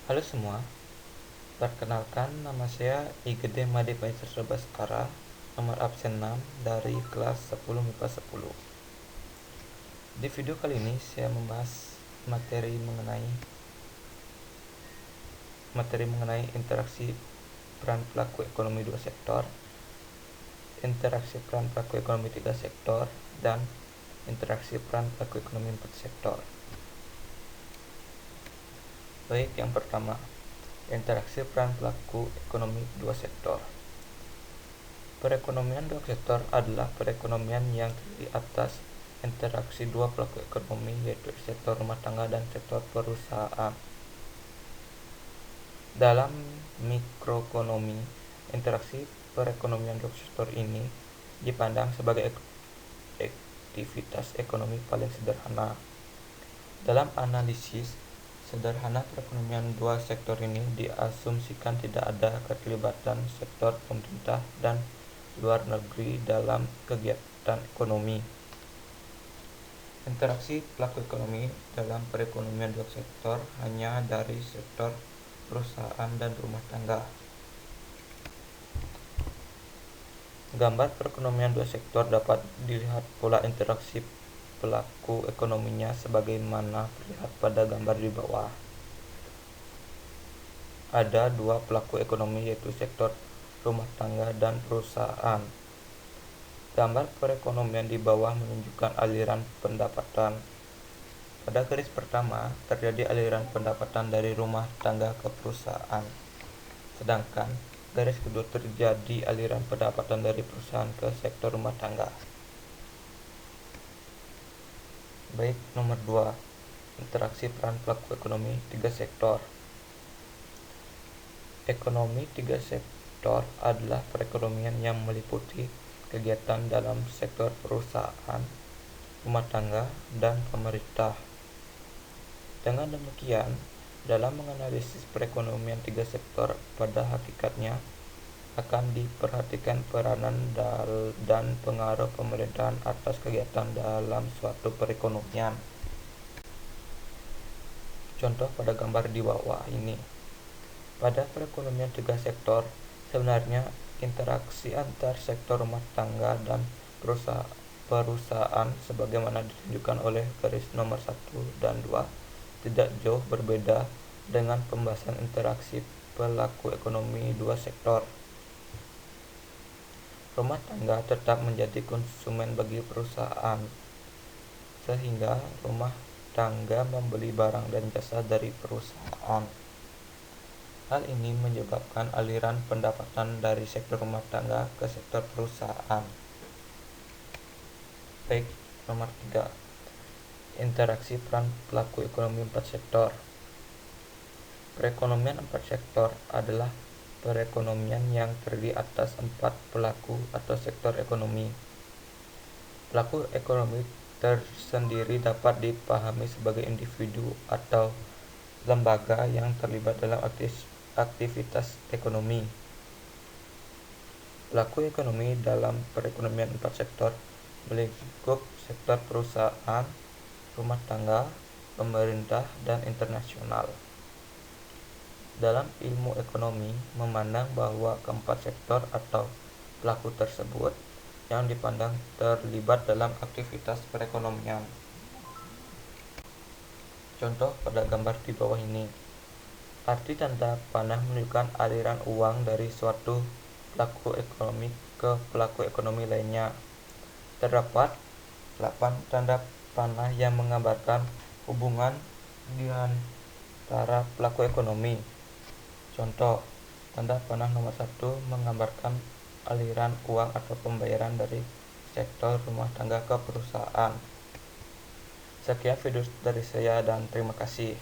Halo semua, perkenalkan nama saya Igede Made Paisar Baskara, nomor absen 6 dari kelas 10 MIPA 10. Di video kali ini saya membahas materi mengenai interaksi peran pelaku ekonomi dua sektor, interaksi peran pelaku ekonomi tiga sektor, dan interaksi peran pelaku ekonomi empat sektor. Baik, yang pertama, interaksi peran pelaku ekonomi dua sektor. Perekonomian dua sektor adalah perekonomian yang terdiri atas interaksi dua pelaku ekonomi, yaitu sektor rumah tangga dan sektor perusahaan. Dalam mikroekonomi, interaksi perekonomian dua sektor ini dipandang sebagai aktivitas ekonomi paling sederhana. Dalam analisis sederhana perekonomian dua sektor ini diasumsikan tidak ada keterlibatan sektor pemerintah dan luar negeri dalam kegiatan ekonomi. Interaksi pelaku ekonomi dalam perekonomian dua sektor hanya dari sektor perusahaan dan rumah tangga. Gambar perekonomian dua sektor dapat dilihat pola interaksi pelaku ekonominya sebagaimana terlihat pada gambar di bawah. Ada dua pelaku ekonomi, yaitu sektor rumah tangga dan perusahaan. Gambar perekonomian di bawah menunjukkan aliran pendapatan. Pada garis pertama terjadi aliran pendapatan dari rumah tangga ke perusahaan, sedangkan garis kedua terjadi aliran pendapatan dari perusahaan ke sektor rumah tangga. Baik, nomor 2, interaksi peran pelaku ekonomi tiga sektor. Ekonomi tiga sektor adalah perekonomian yang meliputi kegiatan dalam sektor perusahaan, rumah tangga, dan pemerintah. Dengan demikian, dalam menganalisis perekonomian tiga sektor, pada hakikatnya akan diperhatikan peranan dan pengaruh pemerintahan atas kegiatan dalam suatu perekonomian. Contoh pada gambar di bawah ini. Pada perekonomian tiga sektor, sebenarnya interaksi antar sektor rumah tangga dan perusahaan sebagaimana ditunjukkan oleh garis nomor 1 dan 2 tidak jauh berbeda dengan pembahasan interaksi pelaku ekonomi dua sektor. Rumah tangga tetap menjadi konsumen bagi perusahaan, sehingga rumah tangga membeli barang dan jasa dari perusahaan. Hal ini menyebabkan aliran pendapatan dari sektor rumah tangga ke sektor perusahaan. Baik, nomor 3, interaksi peran pelaku ekonomi empat sektor. Perekonomian empat sektor adalah perekonomian yang terdiri atas 4 pelaku atau sektor ekonomi. Pelaku ekonomi tersendiri dapat dipahami sebagai individu atau lembaga yang terlibat dalam aktivitas ekonomi. Pelaku ekonomi dalam perekonomian empat sektor melingkup sektor perusahaan, rumah tangga, pemerintah, dan internasional. Dalam ilmu ekonomi memandang bahwa keempat sektor atau pelaku tersebut yang dipandang terlibat dalam aktivitas perekonomian. Contoh pada gambar di bawah ini. Arti tanda panah menunjukkan aliran uang dari suatu pelaku ekonomi ke pelaku ekonomi lainnya. Terdapat 8 tanda panah yang menggambarkan hubungan di antara pelaku ekonomi. Contoh, tanda panah nomor 1 menggambarkan aliran uang atau pembayaran dari sektor rumah tangga ke perusahaan. Sekian video dari saya dan terima kasih.